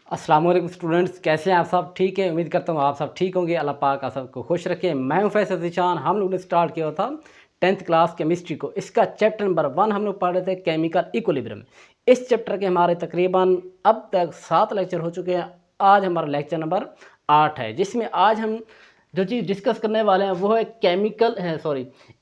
अस्सलाम वालेकुम स्टूडेंट्स, कैसे हैं आप सब? ठीक है, उम्मीद करता हूँ आप सब ठीक होंगे। अल्लाह पाक आप सबको खुश रखे। मैं हूं फैसल ज़ीशान। हम लोग ने स्टार्ट किया था 10th क्लास केमिस्ट्री को। इसका चैप्टर नंबर 1 हम लोग पढ़ रहे थे, केमिकल इक्विलिब्रियम। इस चैप्टर के हमारे तकरीबन अब तक 7 लेक्चर हो चुके हैं। आज हमारा लेक्चर नंबर 8 है, जिसमें आज हम जो चीज़ डिस्कस करने वाले हैं वो है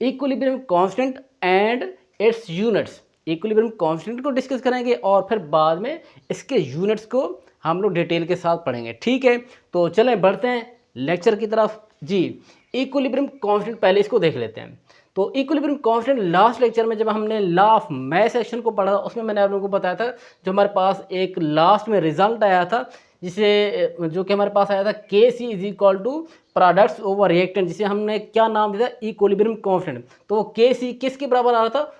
equilibrium constant and it's units. Equilibrium constant को डिस्कस करेंगे और फिर बाद में इसके यूनिट्स को हम लोग डिटेल के साथ पढ़ेंगे। ठीक है, तो चलें बढ़ते हैं लेक्चर की तरफ। जी, इक्विलिब्रियम कांस्टेंट पहले इसको देख लेते हैं। तो इक्विलिब्रियम कांस्टेंट लास्ट लेक्चर में जब हमने लॉ ऑफ मैथ सेक्शन को पढ़ा, उसमें मैंने आप लोगों को बताया था जो हमारे पास एक लास्ट में रिजल्ट आया था, जिसे जो कि हमारे पास आया था K C is equal to products over reactant, जिसे हमने क्या नाम दिया था, इक्विलिब्रियम कांस्टेंट। तो के सी किसके बराबर आ रहा था?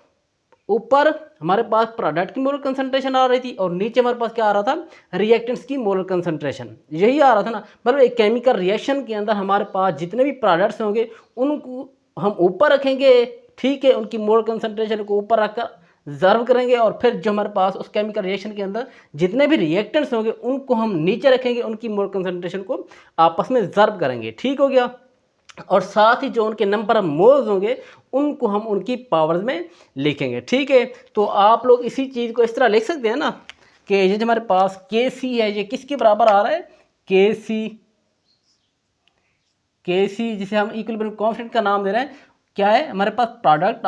ऊपर हमारे पास प्रोडक्ट की मोलर कंसंट्रेशन आ रही थी और नीचे हमारे पास क्या आ रहा था, रिएक्टेंट्स की मोलर कंसंट्रेशन। यही आ रहा था ना। मतलब एक केमिकल रिएक्शन के अंदर हमारे पास जितने भी प्रोडक्ट्स होंगे उनको हम ऊपर रखेंगे, ठीक है, उनकी मोलर कंसंट्रेशन को ऊपर रखकर जर्व करेंगे, और फिर जो हमारे पास उस केमिकल रिएक्शन के अंदर जितने भी रिएक्टेंट्स होंगे उनको हम नीचे रखेंगे, उनकी मोलर कंसंट्रेशन को आपस में जर्व करेंगे। ठीक हो गया। और साथ ही जो उनके नंबर ऑफ मोल्स होंगे उनको हम उनकी पावर्स में लिखेंगे। ठीक है, तो आप लोग इसी चीज़ को इस तरह लिख सकते हैं ना कि ये जो हमारे पास के सी है, ये किसके बराबर आ रहा है? के सी जिसे हम इक्विलिब्रियम कांस्टेंट का नाम दे रहे हैं, क्या है हमारे पास? Product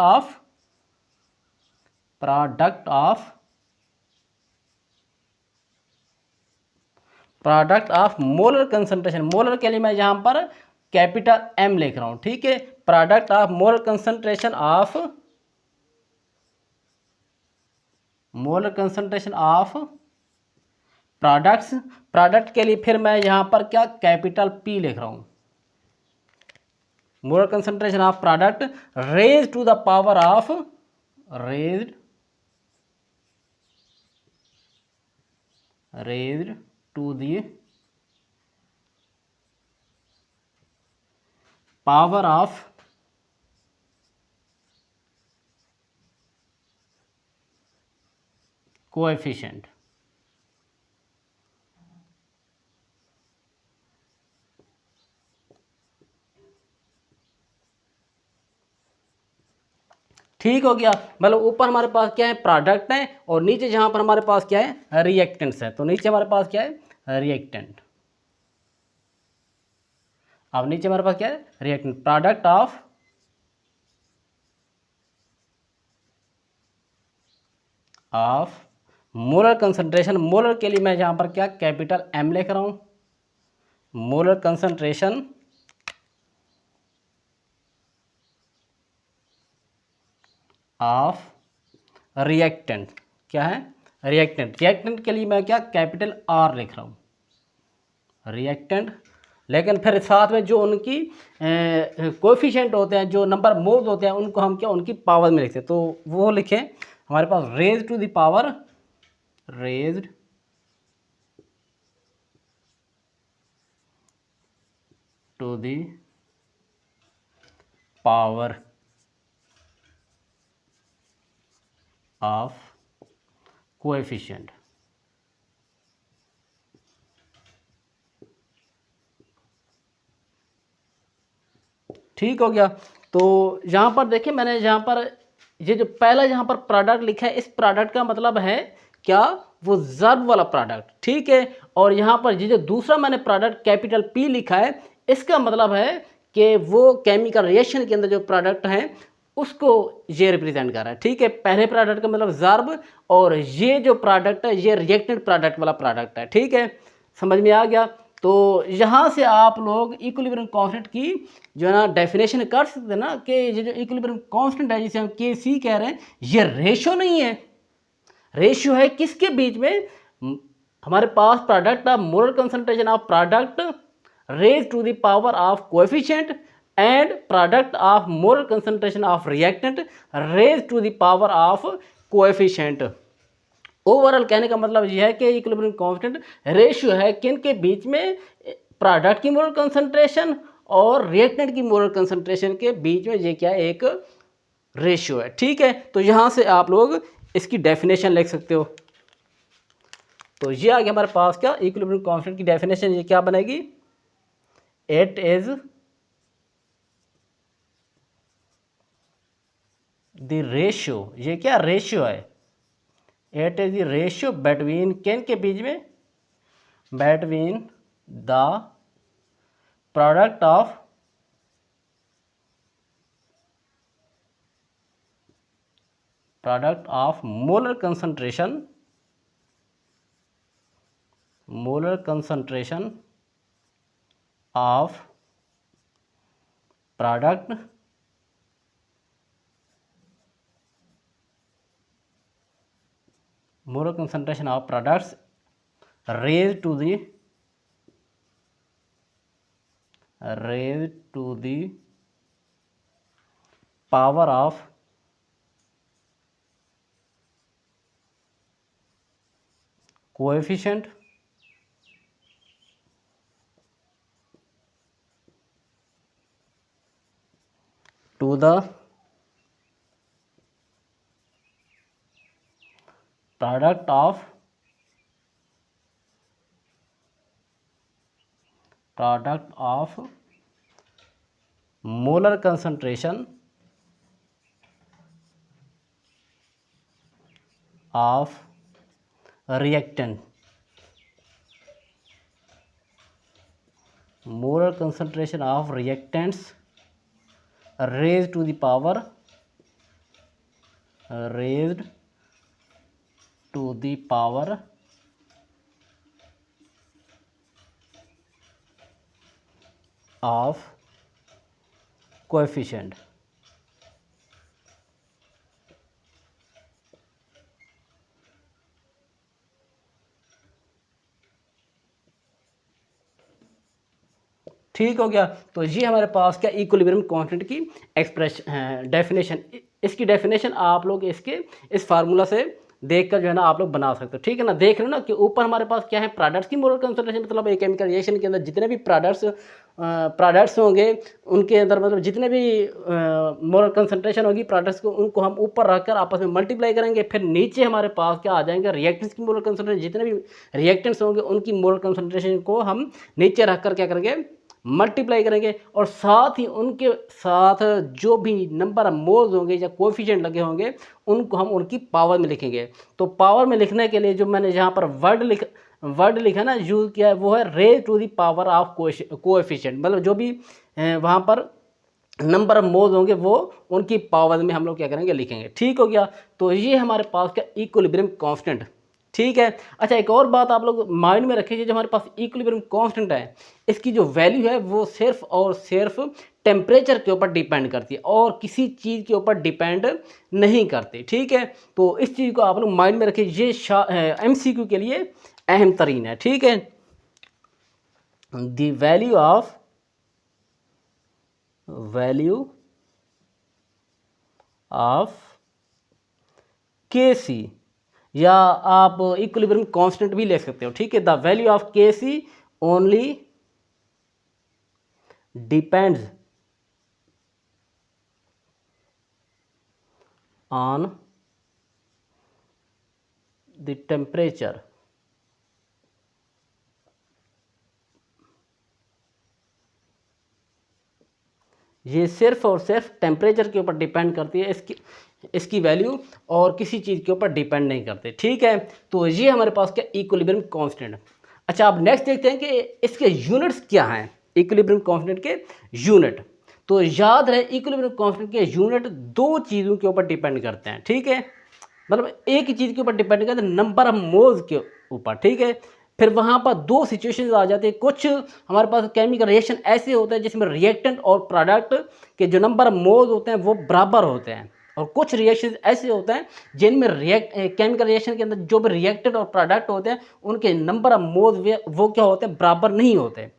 of molar concentration. Molar के लिए मैं यहाँ पर कैपिटल एम लिख रहा हूँ। ठीक है, product of molar concentration of products. Product के लिए फिर मैं यहाँ पर क्या कैपिटल पी लिख रहा हूँ। Molar concentration of product raise to the power of raised to the power of coefficient. ठीक हो गया। मतलब ऊपर हमारे पास क्या है? प्रोडक्ट है, और नीचे जहां पर हमारे पास क्या है? रिएक्टेंट्स है। तो नीचे हमारे पास क्या है? रिएक्टेंट। अब नीचे हमारे पास क्या है? Reactant. Product of molar concentration. Molar के लिए मैं यहां पर क्या कैपिटल एम लिख रहा हूं। Molar concentration of reactant. क्या है? रिएक्टेंट। रिएक्टेंट के लिए मैं क्या कैपिटल आर लिख रहा हूं, रिएक्टेंट। लेकिन फिर साथ में जो उनकी कोएफिशिएंट होते हैं, जो नंबर मोल्स होते हैं, उनको हम क्या उनकी पावर में लिखते हैं। तो वो लिखें हमारे पास raise to the power of coefficient. ठीक हो गया। तो यहाँ पर देखिए, मैंने यहाँ पर ये जो पहला यहाँ पर प्रोडक्ट लिखा है, इस प्रोडक्ट का मतलब है क्या? वो जर्ब वाला प्रोडक्ट। ठीक है, और यहाँ पर ये जो दूसरा मैंने प्रोडक्ट कैपिटल पी लिखा है, इसका मतलब है कि वो केमिकल रिएक्शन के अंदर जो प्रोडक्ट है उसको ये रिप्रेजेंट कर रहा है। ठीक है, पहले प्रोडक्ट का मतलब जर्ब, और ये जो प्रोडक्ट है ये रिएक्टेंट प्रोडक्ट वाला प्रोडक्ट है। ठीक है, समझ में आ गया। तो यहाँ से आप लोग इक्विलिब्रियम कांस्टेंट की जो है ना डेफिनेशन कर सकते हैं ना, कि ये जो इक्विलिब्रियम कांस्टेंट है जिसे हम के सी कह रहे हैं, ये रेशो नहीं है। रेशियो है किसके बीच में? हमारे पास product of molar concentration of product raise to the power of coefficient and product of molar concentration of reactant raise to the power of coefficient. Overall कहने का मतलब यह है कि इक्विलिब्रियम कांस्टेंट रेशियो है किन के बीच में? प्रोडक्ट की मोलर कंसंट्रेशन और रिएक्टेंट की मोलर कंसंट्रेशन के बीच में। ये क्या है? एक रेशियो है। ठीक है, तो यहाँ से आप लोग इसकी डेफिनेशन लिख सकते हो। तो ये आ गया हमारे पास क्या इक्विलिब्रियम कांस्टेंट की डेफिनेशन। ये क्या बनेगी, इट इज द रेशियो, ये क्या रेशियो है, it is the ratio between किन के बीच में, between the product of molar concentration of product molar concentration of products raised to the power of coefficient to the product of molar concentration of reactant, molar concentration of reactants raised to the power of coefficient। ठीक हो गया। तो ये हमारे पास क्या equilibrium constant की expression definition, इसकी definition आप लोग इसके इस फार्मूला से देखकर जो है ना आप लोग बना सकते हो। ठीक है ना, देख रहे हो ना कि ऊपर हमारे पास क्या है, प्रोडक्ट्स की मोलर कंसंट्रेशन, मतलब एक केमिकल रिएक्शन के अंदर जितने भी प्रोडक्ट्स होंगे उनके अंदर मतलब जितने भी मोलर कंसंट्रेशन होगी प्रोडक्ट्स को, उनको हम ऊपर रखकर आपस में मल्टीप्लाई करेंगे। फिर नीचे हमारे पास क्या आ जाएंगे, रिएक्टेंट्स की मोलर कंसंट्रेशन, जितने भी रिएक्टेंट्स होंगे उनकी मोलर कंसंट्रेशन को हम नीचे रखकर क्या करेंगे, मल्टीप्लाई करेंगे। और साथ ही उनके साथ जो भी नंबर ऑफ मोल्स होंगे या कोएफिशिएंट लगे होंगे उनको हम उनकी पावर में लिखेंगे। तो पावर में लिखने के लिए जो मैंने यहाँ पर वर्ड लिखा ना, यूज़ किया है, वो है raise to the power of coefficient, मतलब जो भी वहाँ पर नंबर ऑफ मोल्स होंगे वो उनकी पावर में हम लोग क्या करेंगे, लिखेंगे। ठीक हो गया। तो ये हमारे पास क्या इक्विलिब्रियम कांस्टेंट। ठीक है। अच्छा, एक और बात आप लोग माइंड में रखिए, जो हमारे पास इक्विलिब्रियम कांस्टेंट है इसकी जो वैल्यू है वो सिर्फ और सिर्फ टेम्परेचर के ऊपर डिपेंड करती है और किसी चीज़ के ऊपर डिपेंड नहीं करती। ठीक है, तो इस चीज़ को आप लोग माइंड में रखिए, ये MCQ के लिए अहम तरीन है। ठीक है, द वैल्यू ऑफ Kc, या आप इक्विलिब्रियम कांस्टेंट भी ले सकते हो। ठीक है, the value of Kc only depends on the temperature. ये सिर्फ और सिर्फ टेम्परेचर के ऊपर डिपेंड करती है, इसकी वैल्यू और किसी चीज़ के ऊपर डिपेंड नहीं करते। ठीक है, तो ये हमारे पास क्या इक्विलिब्रियम कांस्टेंट। अच्छा, अब नेक्स्ट देखते हैं कि इसके यूनिट्स क्या हैं, इक्विलिब्रियम कांस्टेंट के यूनिट। तो याद रहे इक्विलिब्रियम कांस्टेंट के यूनिट दो चीज़ों के ऊपर डिपेंड करते हैं। ठीक है, मतलब एक ही चीज़ के ऊपर डिपेंड करते हैं, नंबर ऑफ मोल्स के ऊपर। ठीक है, फिर वहाँ पर दो सिचुएशंस आ जाते हैं। कुछ हमारे पास केमिकल रिएक्शन ऐसे होते हैं जिसमें रिएक्टेंट और प्रोडक्ट के जो नंबर ऑफ मोल्स होते हैं वो बराबर होते हैं, और कुछ रिएक्शन ऐसे होते हैं जिनमें केमिकल रिएक्शन के अंदर जो भी रिएक्टेंट और प्रोडक्ट होते हैं उनके नंबर ऑफ मोल्स वो क्या होते हैं, बराबर नहीं होते।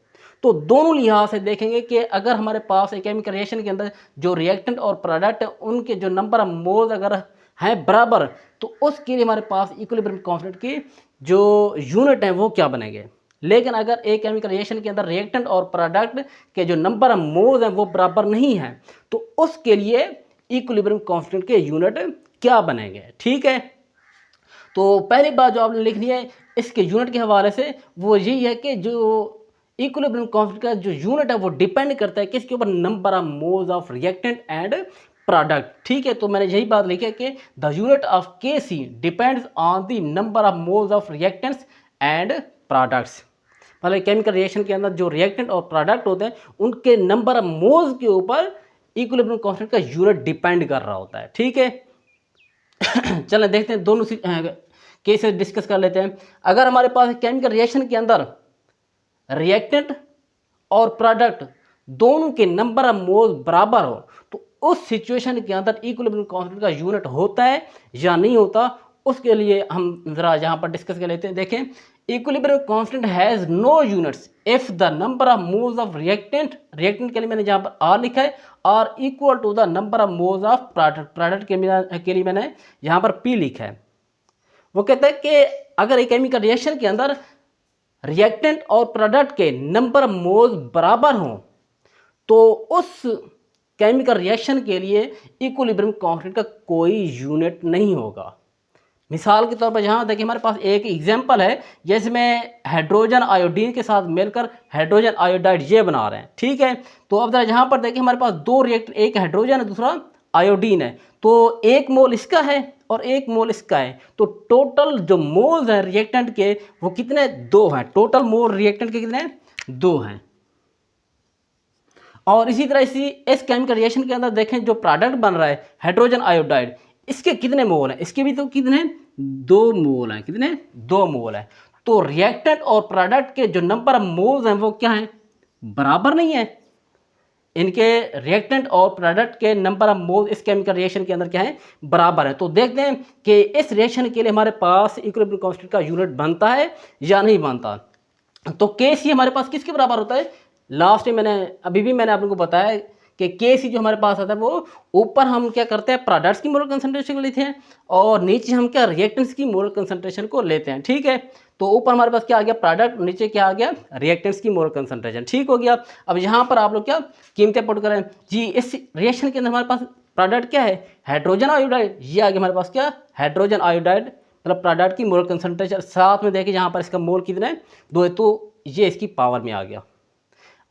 तो दोनों लिहाज से देखेंगे कि अगर हमारे पास एक केमिकल रिएक्शन के अंदर जो रिएक्टेंट और प्रोडक्ट है उनके जो नंबर ऑफ मोल्स अगर हैं बराबर, तो उसके लिए हमारे पास इक्विलिब्रियम कांस्टेंट की जो यूनिट है वो क्या बनेंगे। लेकिन अगर एक केमिकल रिएक्शन के अंदर रिएक्टेंट और प्रोडक्ट के जो नंबर ऑफ मोल्स हैं वो बराबर नहीं है, तो उसके लिए इक्विलिब्रियम कांस्टेंट के यूनिट क्या बनेंगे। ठीक है, तो पहली बात जो आपने लिखनी है, इसके यूनिट के हवाले से वो यही है कि जो इक्विलिब्रियम कांस्टेंट का जो यूनिट है वो डिपेंड करता है किसके ऊपर, number of moles of reactant and product. ठीक है, तो मैंने यही बात लिखी है कि the unit of Kc depends on the number of moles of reactants and products. मतलब केमिकल रिएक्शन के अंदर जो रिएक्टेंट और प्रोडक्ट होते हैं उनके नंबर ऑफ मोल्स के ऊपर इक्विलिब्रियम कांस्टेंट का यूनिट डिपेंड कर रहा होता है। ठीक है, चलें देखते हैं, दोनों केसेस डिस्कस कर लेते हैं। अगर हमारे पास केमिकल रिएक्शन के अंदर रिएक्टेंट और प्रोडक्ट दोनों के नंबर ऑफ मोल्स बराबर हो तो उस सिचुएशन के अंदर इक्विलिब्रियम कांस्टेंट का यूनिट होता है या नहीं होता, उसके लिए हम जरा यहाँ पर डिस्कस कर लेते हैं। देखें, equilibrium constant has no units if the number of moles of reactant के लिए मैंने यहाँ पर आर लिखा है, are equal to the number of moles of product के लिए मैंने यहाँ पर पी लिखा है। वो कहता है कि अगर एक केमिकल रिएक्शन के अंदर रिएक्टेंट और प्रोडक्ट के नंबर ऑफ मोल्स बराबर हों तो उस केमिकल रिएक्शन के लिए इक्विलिब्रियम कांस्टेंट का कोई यूनिट नहीं होगा। मिसाल के तौर पर यहाँ देखिए हमारे पास एक एग्जांपल है, जिसमें हाइड्रोजन आयोडीन के साथ मिलकर हाइड्रोजन आयोडाइड ये बना रहे हैं। ठीक है, तो अब जरा यहाँ पर देखिए हमारे पास दो रिएक्ट, एक हाइड्रोजन है दूसरा आयोडीन है, तो एक मोल इसका है और एक मोल इसका है, तो टोटल जो मोल्स हैं रिएक्टेंट के वो कितने, 2 हैं। टोटल मोल रिएक्टेंट के कितने, 2 हैं। और इसी तरह इस केमिकल रिएक्शन के अंदर देखें जो प्रोडक्ट बन रहा है हाइड्रोजन आयोडाइड, इसके कितने मोल हैं, इसके भी तो कितने, 2 मोल हैं। कितने, 2 मोल हैं। तो रिएक्टेंट और प्रोडक्ट के जो नंबर ऑफ मोल्स हैं वो क्या हैं, बराबर नहीं है। इनके रिएक्टेंट और प्रोडक्ट के नंबर ऑफ मोल इस केमिकल रिएक्शन के अंदर क्या है, बराबर है। तो देखते हैं कि इस रिएक्शन के लिए हमारे पास इक्विलिब्रियम कांस्टेंट का यूनिट बनता है या नहीं बनता। तो Kc हमारे पास किसके बराबर होता है, लास्ट में अभी भी मैंने आप लोगों को बताया कि Kc जो हमारे पास आता है वो ऊपर हम क्या करते हैं, प्रोडक्ट्स की मोलर कंसंट्रेशन को लेते हैं और नीचे हम क्या, रिएक्टेंट्स की मोलर कंसंट्रेशन को लेते हैं। ठीक है, तो ऊपर हमारे पास क्या आ गया, प्रोडक्ट, नीचे क्या आ गया, रिएक्टेंट्स की मोलर कंसंट्रेशन। ठीक हो गया। अब यहाँ पर आप लोग क्या कीमतें पुट करें जी, इस रिएक्शन के अंदर हमारे पास प्रोडक्ट क्या है, हाइड्रोजन आयोडाइड, ये आ गया हमारे पास क्या, हाइड्रोजन आयोडाइड, मतलब प्रोडक्ट की मोलर कंसंट्रेशन। साथ में देखिए यहाँ पर इसका मोल कितना है, 2 है, तो ये इसकी पावर में आ गया।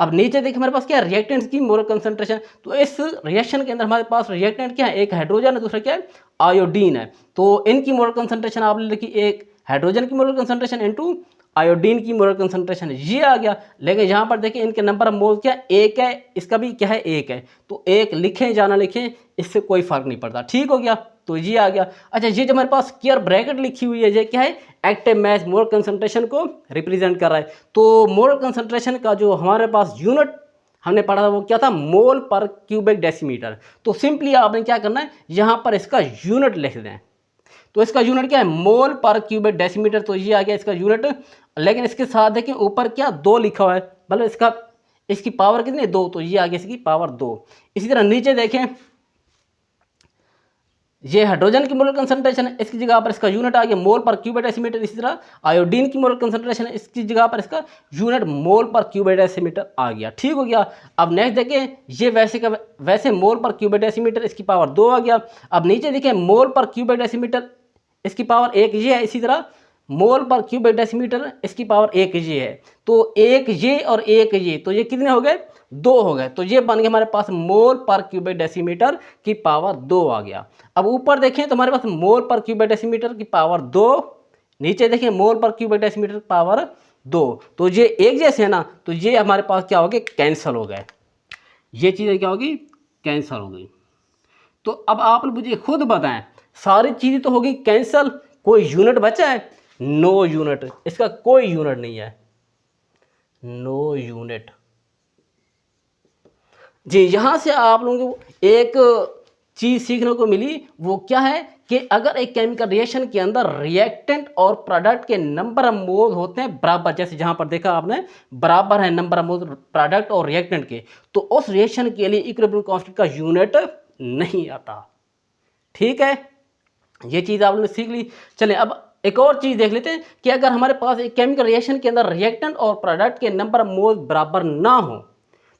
अब नीचे देखिए हमारे पास क्या है, रिएक्टेंट्स की मोलर कंसंट्रेशन। तो इस रिएक्शन के अंदर हमारे पास रिएक्टेंट क्या है, एक हाइड्रोजन है दूसरा क्या है, आयोडीन है। तो इनकी मोलर कंसंट्रेशन आपने लिखी, एक हाइड्रोजन की मोलर कंसंट्रेशन इनटू आयोडीन की मोलर कंसंट्रेशन, ये आ गया। लेकिन यहाँ पर देखिए इनके नंबर ऑफ मोल्स क्या, 1 है, इसका भी क्या है, 1 है। तो 1 लिखें या ना लिखें इससे कोई फर्क नहीं पड़ता। ठीक हो गया, तो ये आ गया। अच्छा, ये जो हमारे पास स्क्वायर ब्रैकेट लिखी हुई है ये क्या है, एक्टिव मास मोलर कंसंट्रेशन को रिप्रेजेंट कर रहा है। तो मोलर कंसंट्रेशन का जो हमारे पास यूनिट हमने पढ़ा था वो क्या था, मोल पर क्यूबिक डेसीमीटर। तो सिंपली आपने क्या करना है, यहाँ पर इसका यूनिट लिख दें। तो इसका यूनिट क्या है, मोल पर क्यूबिक डेसीमीटर, तो ये आ गया इसका यूनिट। लेकिन इसके साथ देखिए ऊपर क्या 2 लिखा हुआ है, मतलब इसकी पावर कितनी, 2, तो ये आ गया इसकी पावर 2। इसी तरह नीचे देखें ये हाइड्रोजन की मोलर कंसंट्रेशन है, इसकी जगह पर इसका यूनिट आ गया मोल पर क्यूबिक डेसीमीटर। इसी तरह आयोडीन की मोलर कंसंट्रेशन है, इसकी जगह पर इसका यूनिट मोल पर क्यूबिक डेसीमीटर आ गया। ठीक हो गया। अब नेक्स्ट देखें, ये वैसे का वैसे मोल पर क्यूबिक डेसीमीटर, इसकी पावर 2 आ गया। अब नीचे देखें मोल पर क्यूबिक डेसीमीटर, इसकी पावर 1 ये है। इसी तरह मोल पर क्यूबिक डेसीमीटर, इसकी पावर 1 ये है। तो 1 ये और 1 ये, तो ये कितने हो गए, 2 हो गए। तो ये बन गया हमारे पास मोल पर क्यूबिक डेसीमीटर की पावर 2 आ गया। अब ऊपर देखें तो हमारे पास मोल पर क्यूबिक डेसीमीटर की पावर 2, नीचे देखें मोल पर क्यूबिक डेसीमीटर की पावर 2। तो ये एक जैसे है ना, तो ये हमारे पास क्या हो गए, कैंसिल हो गए। ये चीज़ें क्या होगी, कैंसिल हो गई। तो अब आप मुझे खुद बताएं, सारी चीज़ें तो होगी कैंसिल, कोई यूनिट बचा है, नो यूनिट, इसका कोई यूनिट नहीं है, नो यूनिट जी। यहां से आप लोगों को एक चीज सीखने को मिली, वो क्या है कि अगर एक केमिकल रिएक्शन के अंदर रिएक्टेंट और प्रोडक्ट के नंबर ऑफ मोल होते हैं बराबर, जैसे जहां पर देखा आपने बराबर है नंबर ऑफ मोल प्रोडक्ट और रिएक्टेंट के, तो उस रिएक्शन के लिए इक्विलिब्रियम कांस्टेंट का यूनिट नहीं आता। ठीक है, ये चीज आपने सीख ली। चलें अब एक और चीज देख लेते हैं कि अगर हमारे पास एक केमिकल रिएक्शन के अंदर रिएक्टेंट और प्रोडक्ट के नंबर ऑफ मोल बराबर ना हो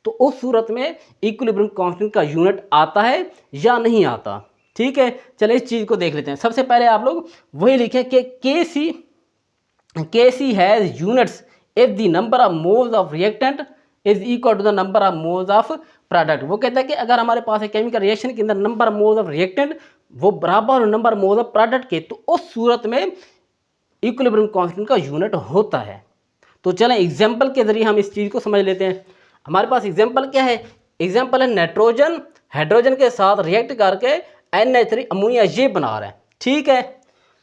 तो उस सूरत में इक्विलिब्रियम कांस्टेंट का यूनिट आता है या नहीं आता। ठीक है, चलिए इस चीज़ को देख लेते हैं। सबसे पहले आप लोग वही लिखें कि Kc Kc has units if the number of moles of reactant is equal to the number of moles of product। वो कहता है कि अगर हमारे पास एक केमिकल रिएक्शन के अंदर नंबर मोल्स ऑफ रिएक्टेंट वो बराबर हो नंबर मोल्स ऑफ प्रोडक्ट के, तो उस सूरत में इक्विलिब्रियम कांस्टेंट का यूनिट होता है। तो चलें एग्जाम्पल के जरिए हम इस चीज़ को समझ लेते हैं। हमारे पास एग्जाम्पल क्या है? एग्जाम्पल है नाइट्रोजन हाइड्रोजन के साथ रिएक्ट करके NH3 अमोनिया ये बना रहा है, ठीक है।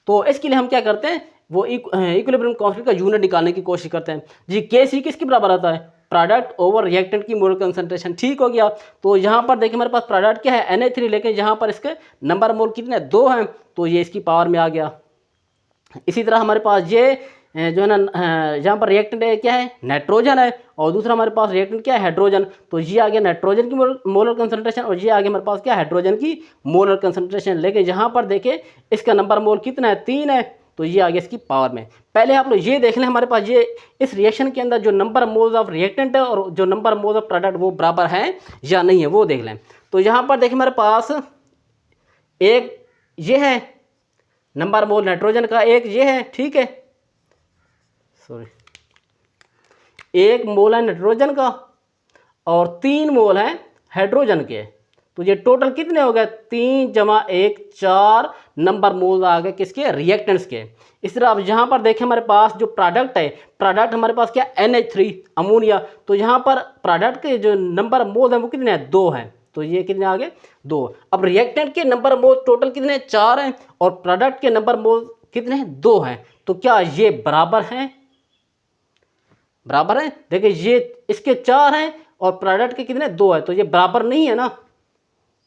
तो इसके लिए हम क्या करते हैं, वो इक्विलिब्रियम कांस्टेंट का यूनिट निकालने की कोशिश करते हैं जी। Kc किसके बराबर आता है? प्रोडक्ट ओवर रिएक्टेंट की मोल कंसंट्रेशन, ठीक हो गया। तो यहाँ पर देखिए हमारे पास प्रोडक्ट क्या है NH3, लेकिन यहाँ पर इसके नंबर मोल कितने 2 हैं, तो ये इसकी पावर में आ गया। इसी तरह हमारे पास ये जो है ना यहाँ पर रिएक्टेंट है क्या है? नाइट्रोजन है, और दूसरा हमारे पास रिएक्टेंट क्या है? हाइड्रोजन। तो ये आ गया नाइट्रोजन की मोलर कंसंट्रेशन, और ये आ गया हमारे पास क्या? हाइड्रोजन की मोलर कंसंट्रेशन। लेकिन यहाँ पर देखिए इसका नंबर मोल कितना है? 3 है, तो ये आ गया इसकी पावर में। पहले आप लोग ये देख लें हमारे पास ये इस रिएक्शन के अंदर जो नंबर मोल्स ऑफ रिएक्टेंट है और जो नंबर मोल्स ऑफ प्रोडक्ट वो बराबर हैं या नहीं है, वो देख लें। तो यहाँ पर देखिए हमारे पास एक ये है नंबर मोल नाइट्रोजन का, एक ये है, ठीक है, सॉरी, एक मोल है नाइट्रोजन का और 3 मोल हैं हाइड्रोजन के। तो ये टोटल कितने हो गए? 3 + 1 4 नंबर मोल आ गए किसके? रिएक्टेंट्स के। इस तरह अब यहाँ पर देखें हमारे पास जो प्रोडक्ट है, प्रोडक्ट हमारे पास क्या? NH3 ammonia. तो यहाँ पर प्रोडक्ट के जो नंबर मोल हैं वो कितने हैं? 2 हैं, तो ये कितने आ गए? 2। अब रिएक्टेंट के नंबर मोल टोटल कितने? 4 हैं, और प्रोडक्ट के नंबर मोल कितने हैं? 2 हैं। तो क्या ये बराबर हैं? बराबर है। देखिए ये इसके 4 हैं और प्रोडक्ट के कितने? 2 है, तो ये बराबर नहीं है ना,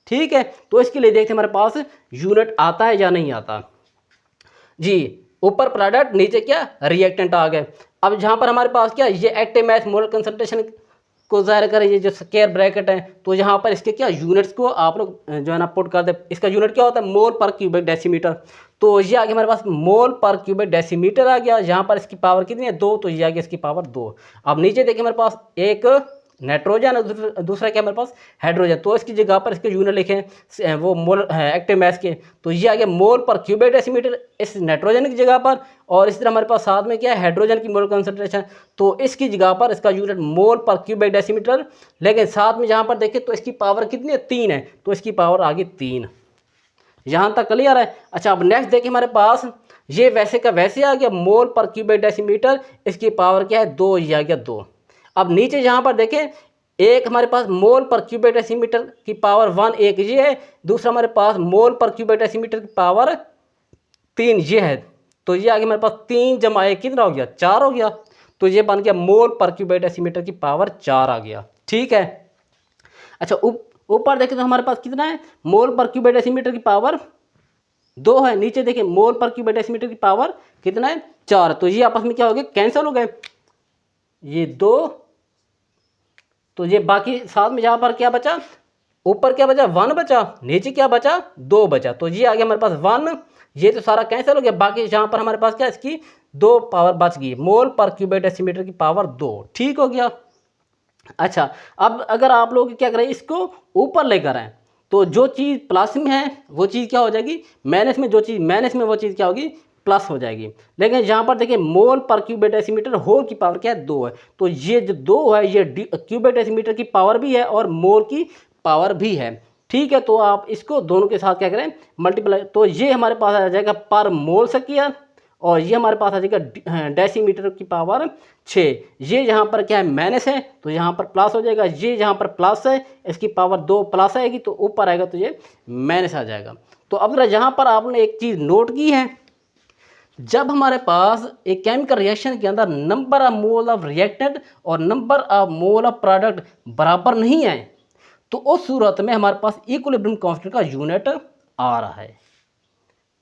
ठीक है। तो इसके लिए देखते हैं हमारे पास यूनिट आता है या नहीं आता जी। ऊपर प्रोडक्ट नीचे क्या? रिएक्टेंट आ गए। अब जहाँ पर हमारे पास क्या? ये एक्टिव मास मोलर कंसंट्रेशन को ज़ाहिर करें, ये जो स्क्वायर ब्रैकेट है, तो यहाँ पर इसके क्या यूनिट्स को आप लोग जो है ना पुट कर दे। इसका यूनिट क्या होता है? मोल पर क्यूबिक डेसीमीटर। तो ये आ गया हमारे पास मोल पर क्यूबिक डेसीमीटर आ गया। यहाँ पर इसकी पावर कितनी है? 2, तो ये आ गया इसकी पावर 2। अब नीचे देखिए हमारे पास एक नाइट्रोजन और दूसरा क्या हमारे पास? हाइड्रोजन। तो इसकी जगह पर इसके यूनिट लिखें वो मोल एक्टिव मास के, तो ये आ गया मोल पर क्यूबिक डेसीमीटर इस नाइट्रोजन की जगह पर, और इस तरह हमारे पास साथ में क्या है? हाइड्रोजन की मोल कंसंट्रेशन, तो इसकी जगह पर इसका यूनिट मोल पर क्यूबिक डेसीमीटर। लेकिन साथ में जहाँ पर देखें तो इसकी पावर कितनी है? 3 है, तो इसकी पावर आ गई 3। यहाँ तक क्लियर है? अच्छा, अब नेक्स्ट देखिए हमारे पास ये वैसे का वैसे आ गया मोल पर क्यूबिक डेसीमीटर, इसकी पावर क्या है? 2, ये आ गया 2। अब नीचे यहाँ पर देखें एक हमारे पास मोल पर क्यूबिक डेसीमीटर की पावर 1 एक ये है, दूसरा हमारे पास मोल पर क्यूबिक डेसीमीटर की पावर 3 ये है। तो ये आ गया हमारे पास 3 + 1 कितना हो गया? 4 हो गया। तो ये बन गया मोल पर क्यूबिक डेसीमीटर की पावर 4 आ गया, ठीक है। अच्छा, ऊपर देखें तो हमारे पास कितना है? मोल पर क्यूबिक डेसीमीटर की पावर 2 है। नीचे देखिए मोल पर क्यूबिक डेसीमीटर की पावर कितना है? 4। तो ये आपस में क्या हो गए? कैंसिल हो गए, ये 2। तो ये बाकी साथ में यहाँ पर क्या बचा? ऊपर क्या बचा? 1 बचा, नीचे क्या बचा? 2 बचा। तो ये आ गया हमारे पास 1, ये तो सारा कैंसिल हो गया। बाकी यहाँ पर हमारे पास क्या? इसकी 2 पावर बच गई, मोल पर क्यूबिक डेसीमीटर की पावर 2, ठीक हो गया। अच्छा, अब अगर आप लोग क्या करें, इसको ऊपर लेकर आएँ, तो जो चीज़ प्लस में है वो चीज़ क्या हो जाएगी? माइनस में। जो चीज़ माइनस में वो चीज़ क्या होगी? प्लस हो जाएगी। लेकिन यहाँ पर देखिए मोल पर क्यूबिक डेसीमीटर होल की पावर क्या है? 2 है। तो ये जो 2 है ये क्यूबिक डेसीमीटर की पावर भी है और मोल की पावर भी है, ठीक है। तो आप इसको दोनों के साथ क्या करें? मल्टीप्लाई। तो ये हमारे पास आ जाएगा पर मोल स्क्वायर, और ये हमारे पास आ जाएगा डेसीमीटर की पावर 6। ये यहाँ पर क्या है? माइनस है, तो यहाँ पर प्लस हो जाएगा। ये यहाँ पर प्लस है, इसकी पावर 2 प्लस आएगी, तो ऊपर आएगा तो ये माइनस आ जाएगा। तो अब यहाँ पर आपने एक चीज़ नोट की है, जब हमारे पास एक केमिकल रिएक्शन के अंदर number of mole of reactant और number of mole of product बराबर नहीं है, तो उस सूरत में हमारे पास इक्विलिब्रियम कांस्टेंट का यूनिट आ रहा है,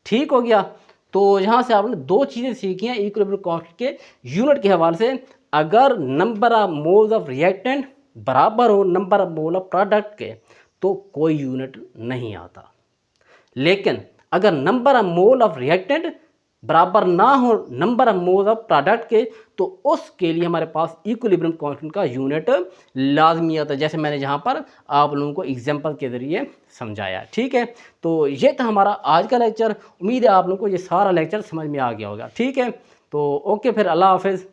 ठीक हो गया। तो यहाँ से आपने 2 चीज़ें सीखी हैं इक्विलिब्रियम कांस्टेंट के यूनिट के हवाले से। अगर number of moles of reactant बराबर हो number of mole of product के, तो कोई यूनिट नहीं आता। लेकिन अगर number of mole of reactant बराबर ना हो number of moles of product के, तो उसके लिए हमारे पास इक्विलिब्रियम कांस्टेंट का यूनिट लाजमी आता है, जैसे मैंने जहाँ पर आप लोगों को एग्जांपल के ज़रिए समझाया। ठीक है, तो ये था हमारा आज का लेक्चर। उम्मीद है आप लोगों को ये सारा लेक्चर समझ में आ गया होगा। ठीक है, तो ओके, फिर अल्लाह हाफिज़।